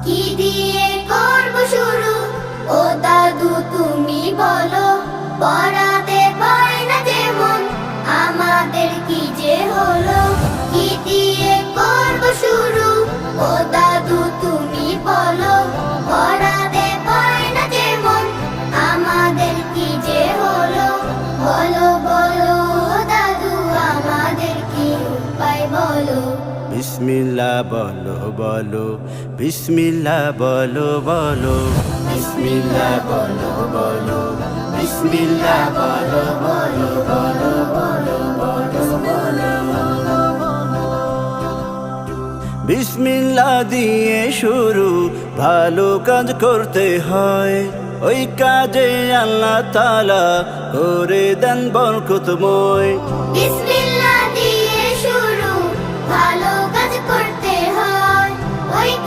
কি দিয়ে করব শুরু, ও দাদু তুমি বলো। পড়াতে পারে না যেমন, আমাদের কি যে হলো। কি দিয়ে করব শুরু, ও দাদু তুমি বলো। পড়াতে পারে না যেমন, আমাদের কি যে হলো। বলো বলো দাদু, আমাদের কি উপায় বলো। বিসমিল্লাহ বলো বলো, বিসমিল্লাহ বলো বলো, বিসমিল্লাহ বলো বলো, বিসমিল্লাহ বলো বলো বলো বলো বলো বলো। বিসমিল্লাহ দিয়ে শুরু, ভালো কাজ করতে হয়। ওই কাজে আল্লাহ তাআলা করে দেন বরকতময়। বিসমিল্লাহ